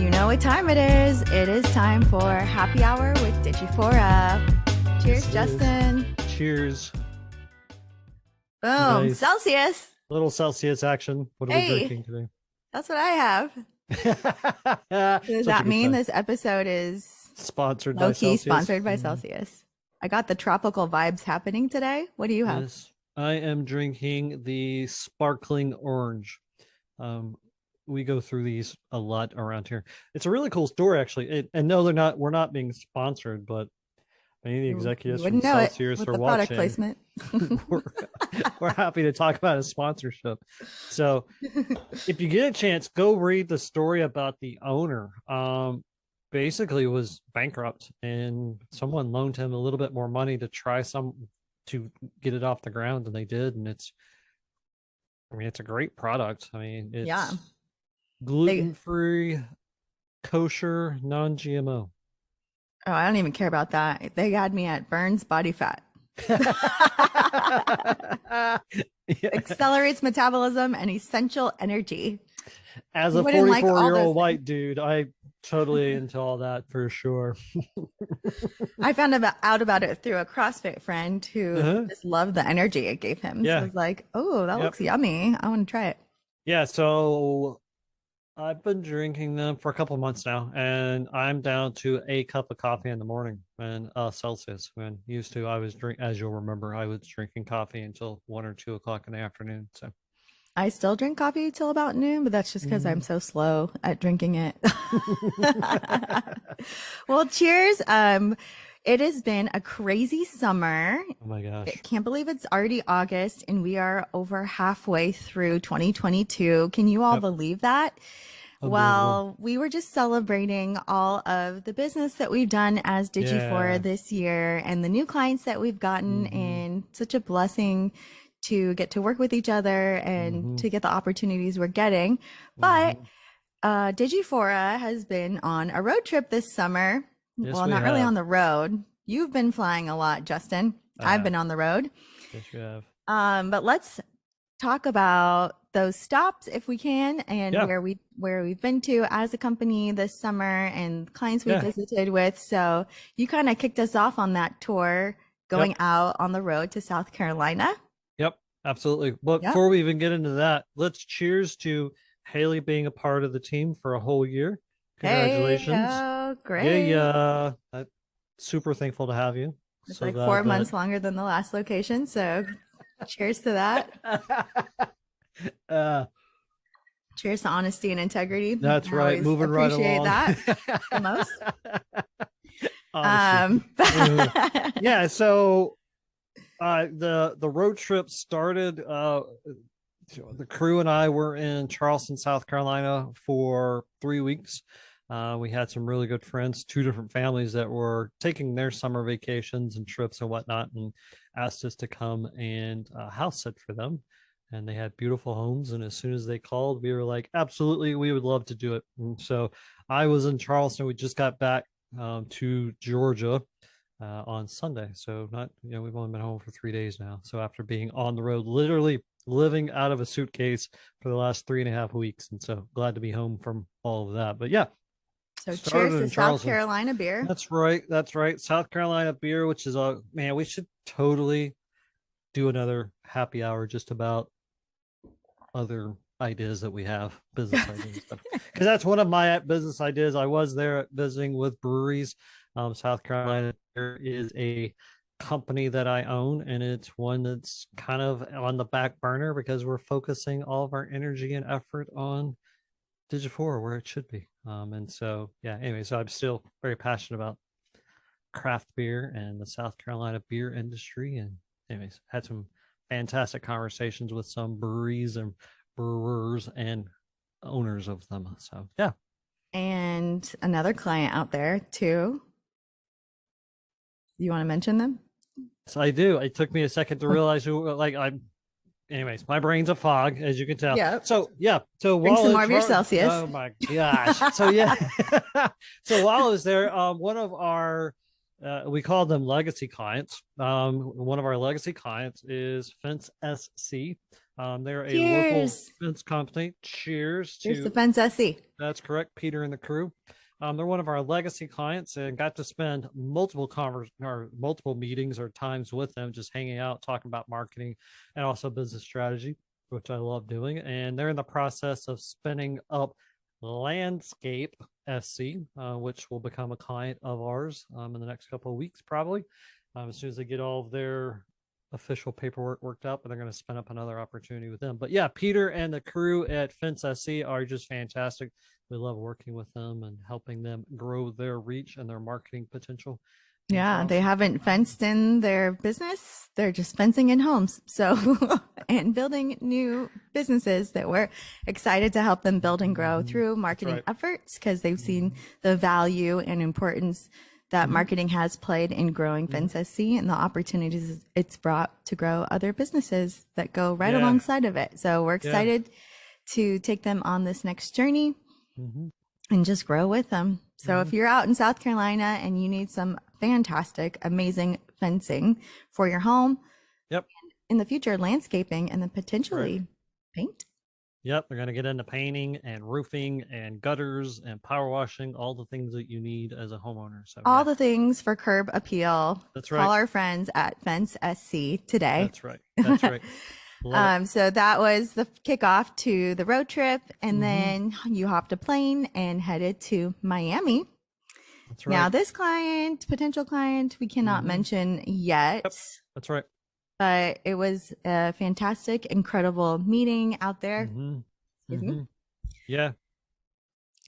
You know what time it is. It is time for Happy Hour with Digifora. Cheers, Justin. Cheers. Boom. Nice. Celsius. Little Celsius action. What are we drinking today? That's what I have. Does that mean this episode is sponsored by low-key Celsius? Sponsored by Celsius. I got the tropical vibes happening today. What do you have? Yes, I am drinking the sparkling orange. We go through these a lot around here. It's a really cool store, actually. And no, we're not being sponsored, but any of the executives from Celsius are watching. Product placement. we're happy to talk about a sponsorship. So if you get a chance, go read the story about the owner. Basically was bankrupt, and someone loaned him a little bit more money to to get it off the ground, and they did. And it's a great product. I mean, it's gluten-free, kosher, non-GMO. Oh, I don't even care about that. They had me at burns body fat. Accelerates metabolism and essential energy. As a 44-year-old white dude, I totally into all that for sure. I found out about it through a CrossFit friend who just loved the energy it gave him. Yeah. So I was like, oh, that looks yummy. I want to try it. Yeah, so I've been drinking them for a couple of months now, and I'm down to a cup of coffee in the morning and Celsius. When used to, as you'll remember, I was drinking coffee until 1 or 2 o'clock in the afternoon. So I still drink coffee till about noon, but that's just because I'm so slow at drinking it. Well, cheers. It has been a crazy summer. Oh my gosh. I can't believe it's already August and we are over halfway through 2022. Can you all believe that? Well, we were just celebrating all of the business that we've done as Digifora this year and the new clients that we've gotten, and such a blessing to get to work with each other and to get the opportunities we're getting. But Digifora has been on a road trip this summer. Yes, well, not really on the road. You've been flying a lot, Justin. I've been on the road. Yes, you have. But let's talk about those stops if we can, and where we've been to as a company this summer and clients we visited with. So you kind of kicked us off on that tour going out on the road to South Carolina. Yep, absolutely. But before we even get into that, let's cheers to Haley being a part of the team for a whole year. Congratulations. Oh, great. Yeah, I'm super thankful to have you. It's like 4 months longer than the last location. So cheers to that. Cheers to honesty and integrity. That's right. Moving right along. Appreciate that the most. Yeah. So the road trip started. The crew and I were in Charleston, South Carolina for 3 weeks. We had some really good friends, 2 different families that were taking their summer vacations and trips and whatnot, and asked us to come and house sit for them. And they had beautiful homes. And as soon as they called, we were like, absolutely, we would love to do it. And so I was in Charleston. We just got back to Georgia on Sunday. So we've only been home for 3 days now. So after being on the road, literally living out of a suitcase for the last 3.5 weeks. And so glad to be home from all of that. But yeah. So cheers to South Carolina beer. That's right. That's right. South Carolina beer, which is we should totally do another happy hour just about other ideas that we have, business ideas. Because that's one of my business ideas. I was there visiting with breweries. South Carolina there is a company that I own, and it's one that's kind of on the back burner because we're focusing all of our energy and effort on Digifora where it should be. And so so I'm still very passionate about craft beer and the South Carolina beer industry, and anyways had some fantastic conversations with some breweries and brewers and owners of them. So yeah. And another client out there too. You want to mention them? So I do. It took me a second to realize who. Anyways, my brain's a fog, as you can tell. Yeah. So yeah. So drink some more of your Celsius. Oh my gosh. So yeah. So while I was there, one of our we call them legacy clients. One of our legacy clients is Fence SC. They're a local Cheers. fence company. Cheers Here's the to, fence SC. that's correct, Peter and the crew. They're one of our legacy clients, and got to spend multiple meetings or times with them, just hanging out, talking about marketing and also business strategy, which I love doing. And they're in the process of spinning up Landscape SC, which will become a client of ours in the next couple of weeks, probably. As soon as they get all of their official paperwork worked up, and they're going to spin up another opportunity with them. But yeah, Peter and the crew at Fence SC are just fantastic. We love working with them and helping them grow their reach and their marketing potential. Yeah, they haven't fenced in their business. They're just fencing in homes. So, and building new businesses that we're excited to help them build and grow through marketing efforts, because they've seen the value and importance that marketing has played in growing Fence SC and the opportunities it's brought to grow other businesses that go right alongside of it. So we're excited to take them on this next journey and just grow with them. So if you're out in South Carolina and you need some fantastic, amazing fencing for your home, in the future, landscaping, and then potentially paint. Yep, they're going to get into painting and roofing and gutters and power washing, all the things that you need as a homeowner. So all the things for curb appeal. That's right. Call our friends at Fence SC today. That's right. That's right. So that was the kickoff to the road trip, and then you hopped a plane and headed to Miami. That's right. Now, this potential client, we cannot mention yet. Yep. That's right. But it was a fantastic, incredible meeting out there. Yeah.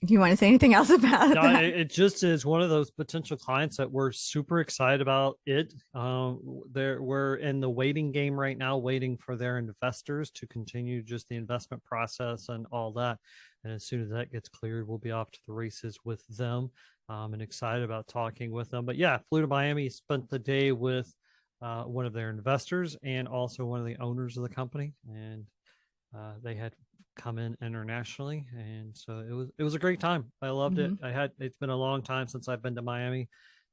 Do you want to say anything else about that? It just is one of those potential clients that we're super excited about it. We're in the waiting game right now, waiting for their investors to continue just the investment process and all that. And as soon as that gets cleared, we'll be off to the races with them, and excited about talking with them. But yeah, flew to Miami, spent the day with one of their investors and also one of the owners of the company. And they had come in internationally, and so it was a great time. I loved it. It's been a long time since I've been to Miami,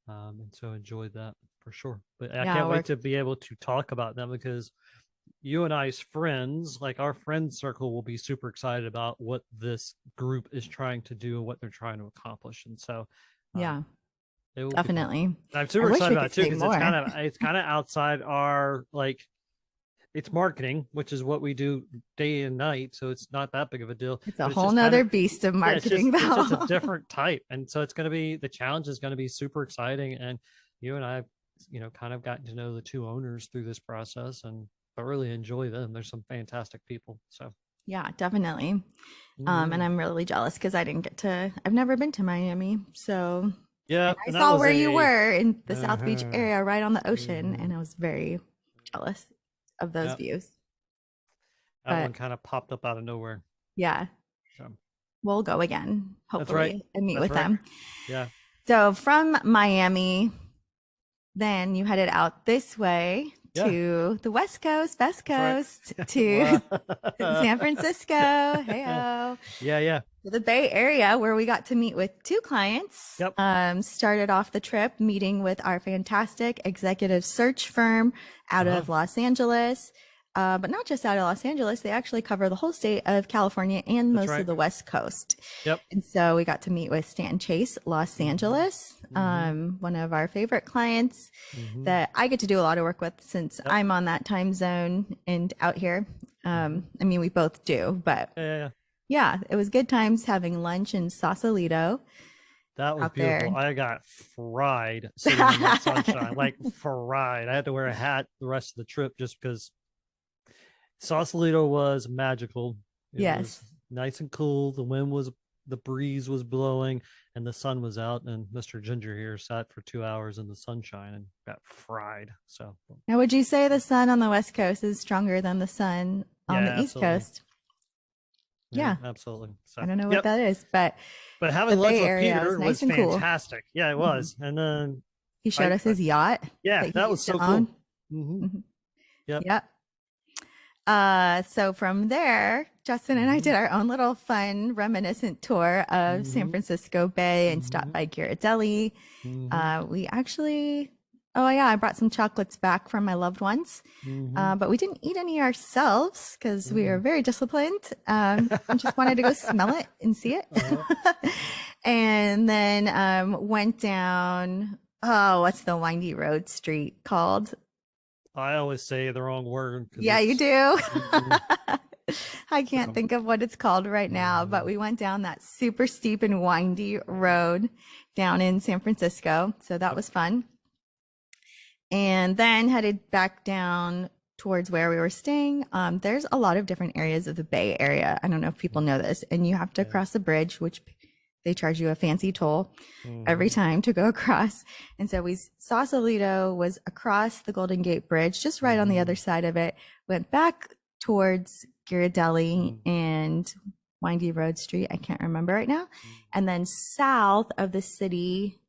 and so enjoyed that for sure. But I can't wait to be able to talk about them, because you and I's friends, like our friend circle, will be super excited about what this group is trying to do and what they're trying to accomplish. And so definitely, I'm super excited about it too, because it's kind of outside our, like, it's marketing, which is what we do day and night. So it's not that big of a deal. It's a whole nother beast of marketing. It's just a different type. And so the challenge is going to be super exciting. And you and I, kind of gotten to know the two owners through this process, and I really enjoy them. There's some fantastic people. So yeah, definitely. And I'm really jealous because I've never been to Miami. So yeah, I saw where you were in the South Beach area, right on the ocean. And I was very jealous of those views. That one kind of popped up out of nowhere. Yeah. So we'll go again, hopefully, and meet with them. Yeah. So from Miami, then you headed out this way to the West Coast, to San Francisco. Hey-o. Yeah. The Bay Area, where we got to meet with two clients. Started off the trip meeting with our fantastic executive search firm out of Los Angeles. But not just out of Los Angeles, they actually cover the whole state of California and most of the West Coast. And so we got to meet with Stan Chase, Los Angeles, one of our favorite clients that I get to do a lot of work with since I'm on that time zone and out here. I mean, we both do, but yeah, it was good times having lunch in Sausalito. That was beautiful. I got fried sitting in the sunshine, like fried. I had to wear a hat the rest of the trip just because Sausalito was magical. It was nice and cool. The breeze was blowing and the sun was out, and Mr. Ginger here sat for 2 hours in the sunshine and got fried. So now, would you say the sun on the West Coast is stronger than the sun on the East Coast? Yeah, absolutely. So, I don't know what that is, but having lunch with Peter was fantastic. Cool. Yeah, it was. And then he showed us his yacht. Yeah, that was so cool. Yep. So from there, Justin and I did our own little fun, reminiscent tour of San Francisco Bay and stopped by Ghirardelli. We actually, oh yeah, I brought some chocolates back from my loved ones, but we didn't eat any ourselves because we are very disciplined. We just wanted to go smell it and see it. And then went down, oh, what's the windy road street called? I always say the wrong word. Yeah, you do. I can't think of what it's called right now, but we went down that super steep and windy road down in San Francisco. So that was fun. And then headed back down towards where we were staying. There's a lot of different areas of the Bay Area. I don't know if people know this, and you have to cross a bridge, which they charge you a fancy toll every time to go across. And so we saw Sausalito was across the Golden Gate Bridge, just right on the other side of it, went back towards Ghirardelli and Windy Road Street. I can't remember right now. And then south of the city,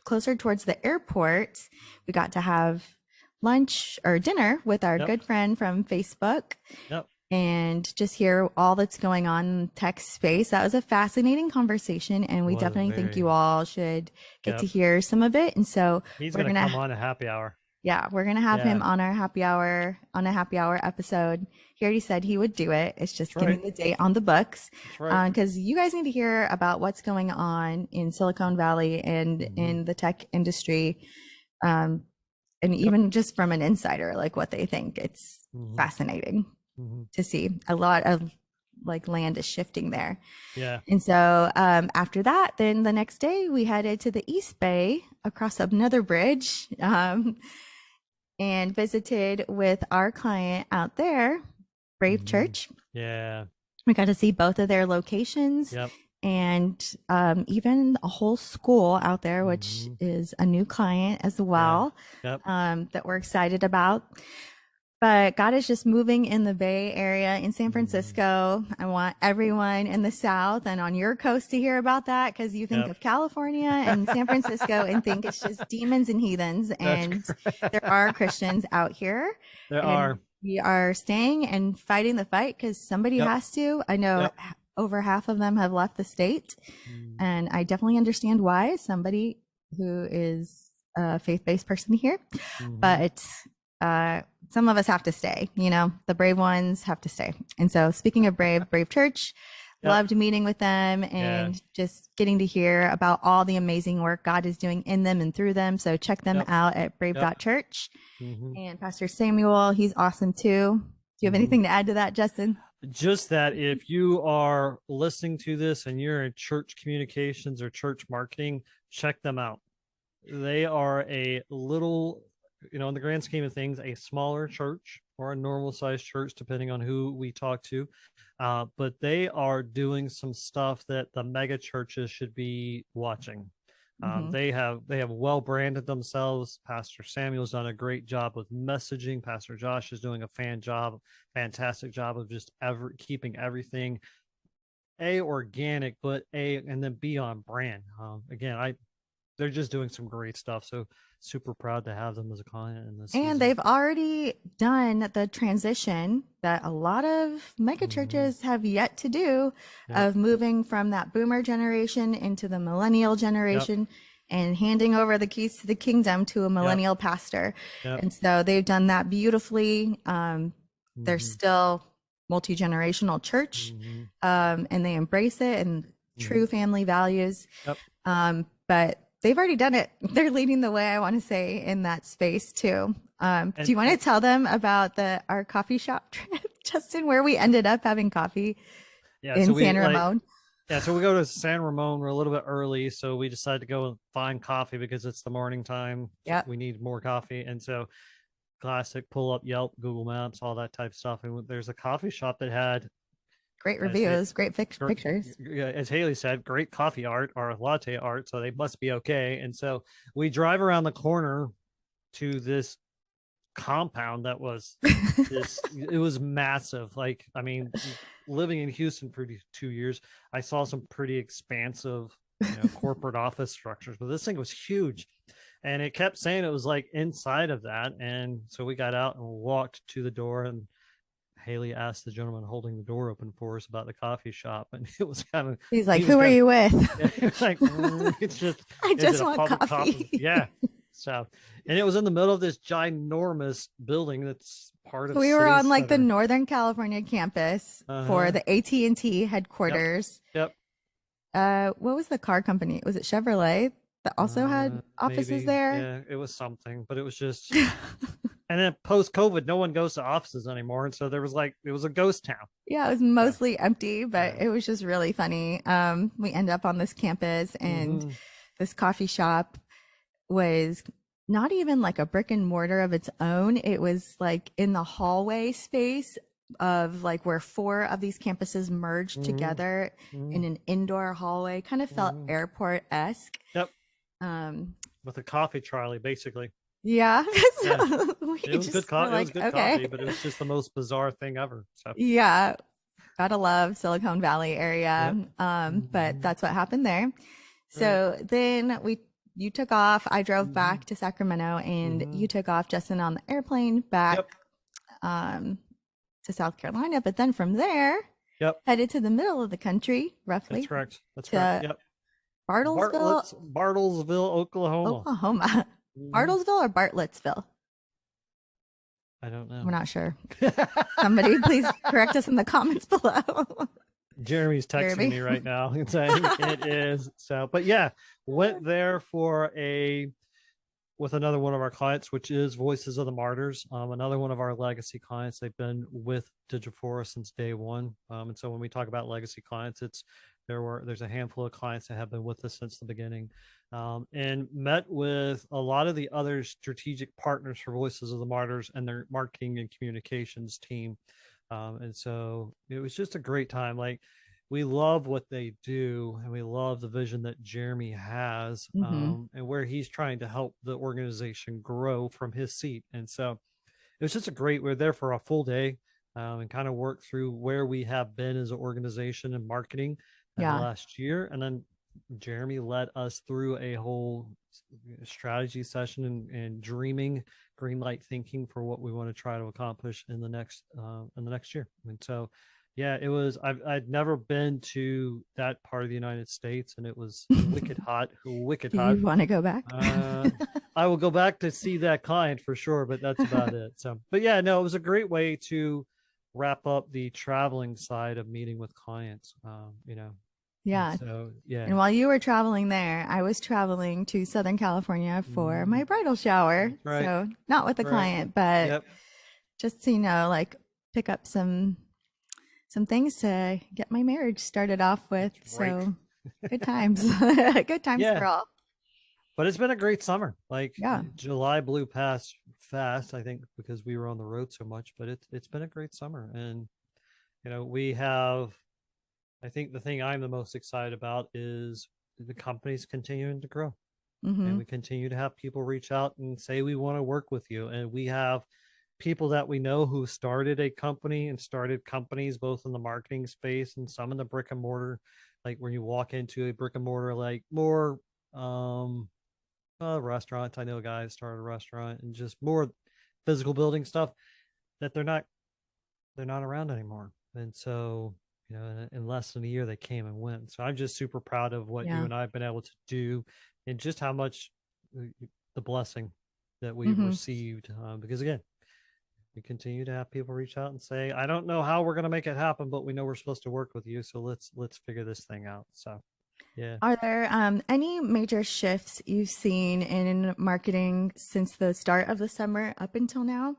closer towards the airport, we got to have lunch or dinner with our good friend from Facebook. And just hear all that's going on in tech space. That was a fascinating conversation, and we definitely think you all should get to hear some of it. And so he's going to come on a happy hour. Yeah, we're going to have him on our happy hour, on a happy hour episode. He already said he would do it. It's just getting the date on the books. Because you guys need to hear about what's going on in Silicon Valley and in the tech industry. And even just from an insider, like what they think. It's fascinating to see. A lot of like land is shifting there. And so after that, then the next day we headed to the East Bay across another bridge and visited with our client out there, Brave Church. We got to see both of their locations and even a whole school out there, which is a new client as well, that we're excited about. But God is just moving in the Bay Area in San Francisco. I want everyone in the South and on your coast to hear about that, because you think of California and San Francisco and think it's just demons and heathens. And there are Christians out here. There are. We are staying and fighting the fight because somebody has to. I know over half of them have left the state. And I definitely understand why. Somebody who is a faith-based person here. But some of us have to stay, you know, the brave ones have to stay. And so speaking of Brave Church, loved meeting with them and just getting to hear about all the amazing work God is doing in them and through them. So check them out at brave.church. And Pastor Samuel, he's awesome too. Do you have anything to add to that, Justin? Just that if you are listening to this and you're in church communications or church marketing, check them out. They are a little, you know, in the grand scheme of things, a smaller church or a normal sized church, depending on who we talk to. But they are doing some stuff that the mega churches should be watching. They have well branded themselves. Pastor Samuel's done a great job with messaging. Pastor Josh is doing a fantastic job of just keeping everything organic, but and then be on brand. Again, they're just doing some great stuff. So super proud to have them as a client in this. And they've already done the transition that a lot of mega churches have yet to do of moving from that boomer generation into the millennial generation and handing over the keys to the kingdom to a millennial pastor. And so they've done that beautifully. They're still multi-generational church, and they embrace it and true family values. But they've already done it. They're leading the way, I want to say, in that space too. Do you want to tell them about our coffee shop trip, Justin, where we ended up having coffee in San Ramon? So we go to San Ramon. We're a little bit early, so we decided to go and find coffee because it's the morning time. We need more coffee. And so classic, pull up Yelp, Google Maps, all that type of stuff. And there's a coffee shop that had great reviews, great pictures. As Haley said, great coffee art or latte art, so they must be okay. And so we drive around the corner to this compound that was it was massive. Like, I mean, living in Houston for 2 years, I saw some pretty expansive, corporate office structures, but this thing was huge. And it kept saying it was like inside of that. And so we got out and walked to the door and Haley asked the gentleman holding the door open for us about the coffee shop, and it was kind of He's like, he was "Who are kind of you with?" yeah, he was like it's just I is it just a want public coffee? coffee. Yeah. So, and it was in the middle of this ginormous building that's part of We were City on like the Center. Northern California campus for Uh-huh. the AT&T Yep. headquarters. Yep. What was the car company? Was it Chevrolet that also had offices Maybe. there? Yeah, it was something, but it was just and then post COVID, no one goes to offices anymore. And so there was like it was a ghost town. Yeah, it was So mostly empty, but yeah. it was just really funny. We end up on this campus and Mm-hmm. this coffee shop was not even like a brick and mortar of its own. It was like in the hallway space of like where four of these campuses merged Mm-hmm. together in an indoor hallway. Kind of felt Mm-hmm. airport-esque. Yep. Um, With a coffee trolley, basically. yeah. Yeah. So we It was good just were It was like, good okay. coffee, but it was just the most bizarre thing ever. So Yeah. Gotta love Silicon Valley area. yep. But Mm-hmm. that's what happened there. Right. So then you took off. I drove Mm-hmm. back to Sacramento, and Mm-hmm. you took off, Justin, on the airplane back Yep. um, to South Carolina. But then from there, Yep. headed to the middle of the country, That's roughly correct. That's correct. to Yep. Bartlesville, Bartlesville, Oklahoma. Oklahoma. Mm-hmm. Bartlesville or Bartlettsville? I don't We're know. not sure. Somebody please correct us in the comments below. Jeremy's texting Jeremy. me right now and saying it is. So, but yeah, went there for with another one of our clients, which is Voices of the Martyrs. Another one of our legacy clients. They've been with Digifora since day one. And so when we talk about legacy clients, there's a handful of clients that have been with us since the beginning, and met with a lot of the other strategic partners for Voices of the Martyrs and their marketing and communications team. And so it was just a great time. Like we love what they do and we love the vision that Jeremy has, Hmm. and where he's trying to help the organization grow from his seat. And so it was just a great, we're there for a full day, and kind of work through where we have been as an organization and marketing the Yeah. last year. And then Jeremy led us through a whole strategy session and dreaming, green light thinking for what we want to try to accomplish in the next year. And so, yeah, it was. I'd never been to that part of the United States, and it was wicked hot, wicked Do hot. you want to go back? I will go back to see that client for sure, but that's about it. So, but yeah, no, it was a great way to wrap up the traveling side of meeting with clients. And Yeah. so yeah. And while you were traveling there, I was traveling to Southern California for my bridal shower. Right. So not with the Right. client, but Yep. just, like pick up some things to get my marriage started off with. Right. So good times. Good times Yeah. for all. But it's been a great summer. Like Yeah. July blew past fast, I think, because we were on the road so much, but it's been a great summer. And we have, I think the thing I'm the most excited about is the company's continuing to grow. And Hmm. we continue to have people reach out and say we want to work with you. And we have people that we know who started a company and started companies both in the marketing space and some in the brick and mortar. Like when you walk into a brick and mortar, like more restaurants. I know a guy started a restaurant and just more physical building stuff that they're not around anymore. And so, in less than a year they came and went. So I'm just super proud of what you Yeah. and I have been able to do and just how much the blessing that we've Hmm. received. Because again, we continue to have people reach out and say, I don't know how we're going to make it happen, but we know we're supposed to work with you. So let's figure this thing out. So yeah. Are there any major shifts you've seen in marketing since the start of the summer up until now?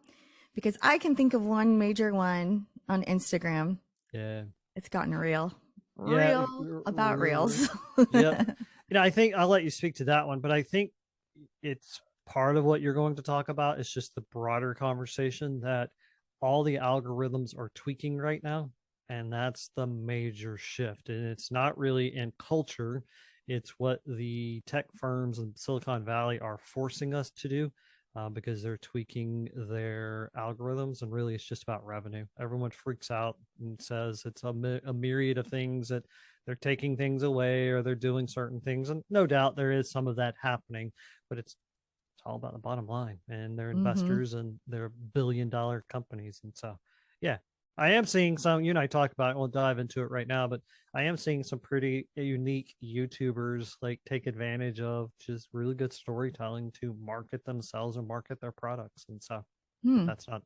Because I can think of one major one on Instagram. Yeah. It's gotten real, Yeah. real about reels. Yep. I think I'll let you speak to that one, but I think it's part of what you're going to talk about. It's just the broader conversation that all the algorithms are tweaking right now. And that's the major shift. And it's not really in culture, it's what the tech firms in Silicon Valley are forcing us to do. Because they're tweaking their algorithms, and really it's just about revenue. Everyone freaks out and says it's a myriad of things that they're taking things away or they're doing certain things, and no doubt there is some of that happening, but it's all about the bottom line and their Hmm. investors and their billion-dollar companies. And so, yeah, I am seeing some, you and I talk about it, we'll dive into it right now, but I am seeing some pretty unique YouTubers like take advantage of just really good storytelling to market themselves and market their products and stuff. But Hmm. that's not,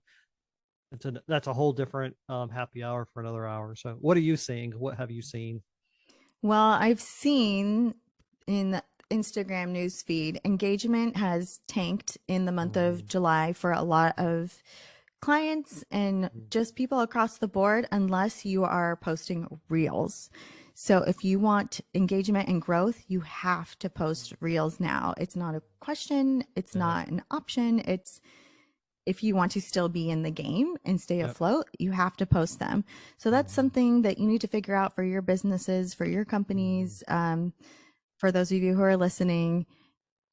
that's a whole different happy hour for another hour. So what are you seeing? What have you seen? Well, I've seen in the Instagram news feed, engagement has tanked in the month of Mm, July for a lot of clients and mm, just people across the board, unless you are posting reels. So if you want engagement and growth, you have to post reels now. It's not a question, it's yep, not an option. It's if you want to still be in the game and stay yep. afloat, you have to post them. So that's Mm, something that you need to figure out for your businesses, for your mm, companies. For those of you who are listening,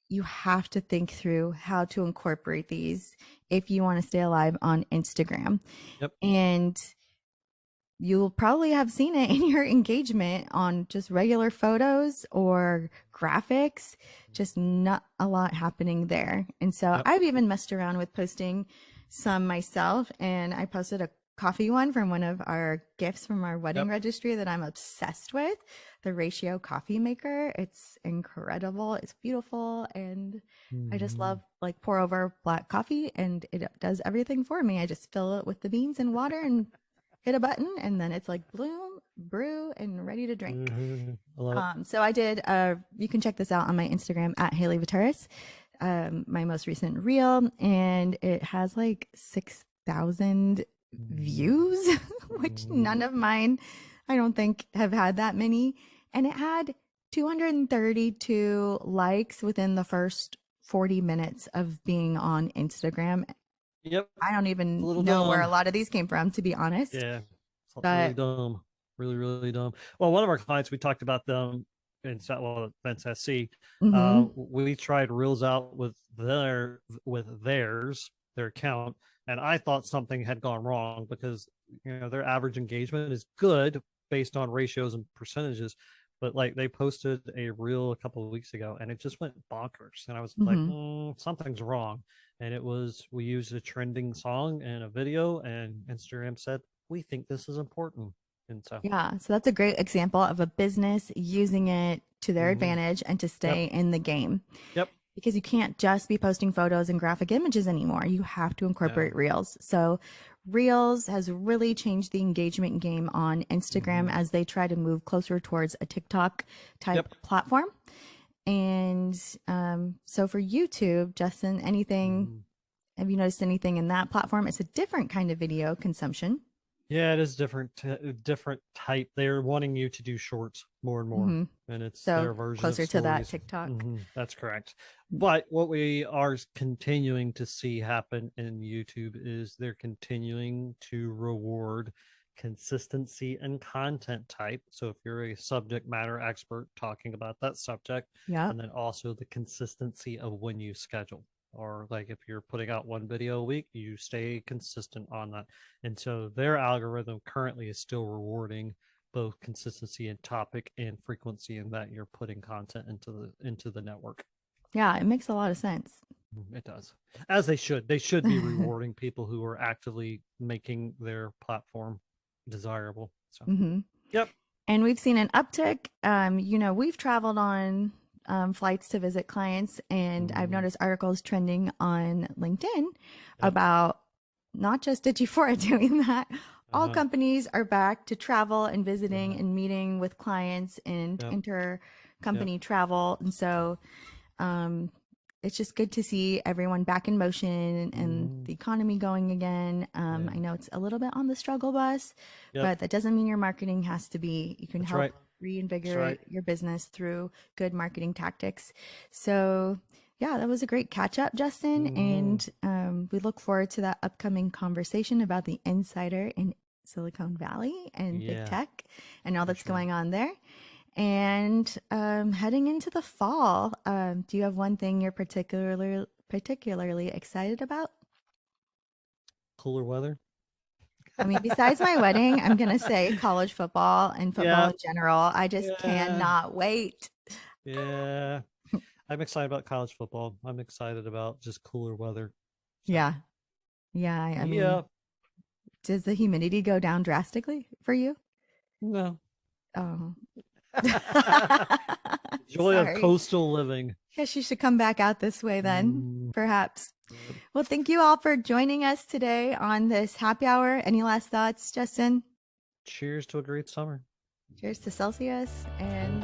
you have to think through how to incorporate these if you want to stay alive on Instagram. yep. And you'll probably have seen it in your engagement on just regular photos or graphics, just not a lot happening there. And so Yep. I've even messed around with posting some myself, and I posted a coffee one from one of our gifts from our wedding Yep. registry that I'm obsessed with, the Ratio coffee maker. It's incredible, it's beautiful, and I just Mm, love like pour over black coffee and it does everything for me. I just fill it with the beans and water and hit a button and then it's like bloom, brew, and ready to drink. I love it. So I did, you can check this out on my Instagram at Haley Veturis, my most recent reel, and it has like 6,000 Mm, views, which mm. none of mine, I don't think, have had that many. And it had 232 likes within the first 40 minutes of being on Instagram. Yep. I don't It's a even little know where a dumb. lot of these came from, to be honest. Yeah, it's really But dumb, really, really dumb. Well, one of our clients, we talked about them in well, Events SC. mhm. We tried reels out with their account, and I thought something had gone wrong because their average engagement is good based on ratios and percentages, but like they posted a reel a couple of weeks ago, and it just went bonkers, and I was like, Mhm. something's wrong. And it was we used a trending song and a video, and Instagram said we think this is important, and so Yeah, so that's a great example of a business using it to their mhm. advantage and to Yep, stay in the game. yep, Because you can't just be posting photos and graphic images anymore. You have to yeah, incorporate Reels. So Reels has really changed the engagement game on Instagram hmm, as they try to move closer towards a TikTok type yep. platform. And so for YouTube, Justin, anything, Mhm. have you noticed anything in that platform? It's a different kind of video consumption. Yeah, it is different, different type. They're wanting you to do shorts more and more, Hmm. and it's So their version of closer to that stories. TikTok. That's correct. But what we are continuing to see happen in YouTube is they're continuing to reward consistency and content type. So if you're a subject matter expert talking about that subject, Yep. and then also the consistency of when you schedule. Or like if you're putting out one video a week, you stay consistent on that. And so their algorithm currently is still rewarding both consistency and topic and frequency in that you're putting content into the network. Yeah, it makes a lot of sense. It does. As they should. They should be rewarding people who are actively making their platform desirable. So Hmm. yep. And we've seen an uptick. We've traveled on flights to visit clients, and I've Mm, noticed articles trending on LinkedIn yep. about not just Digifora doing that. All Uh-huh. companies are back to travel and visiting Uh-huh. and meeting with clients and Yep. Yep. inter-company travel. And so um, it's just good to see everyone back in motion and Mm, the economy going again. yeah. I know it's a little bit on the struggle bus, Yep. but that doesn't mean your marketing has to be. You can That's right. help That's right. reinvigorate your business through good marketing tactics. So, yeah, that was a great catch up, Justin. Mm-hmm. And we look forward to that upcoming conversation about the insider in Silicon Valley and big Yeah, tech and all for that's sure. going on there. And heading into the fall, do you have one thing you're particularly excited about? Cooler weather. I mean, besides my wedding, I'm gonna say college football and football Yeah. in general. I just Yeah. cannot wait. Yeah. I'm excited about college football. I'm excited about just cooler weather. So, Yeah, yeah. I mean, yeah. Does the humidity go down drastically for you? No. Oh. Joy of Sorry. coastal living. Guess you should come back out this way then, Mm, perhaps. yep. Well, thank you all for joining us today on this happy hour. Any last thoughts, Justin? Cheers to a great summer. Cheers to Celsius and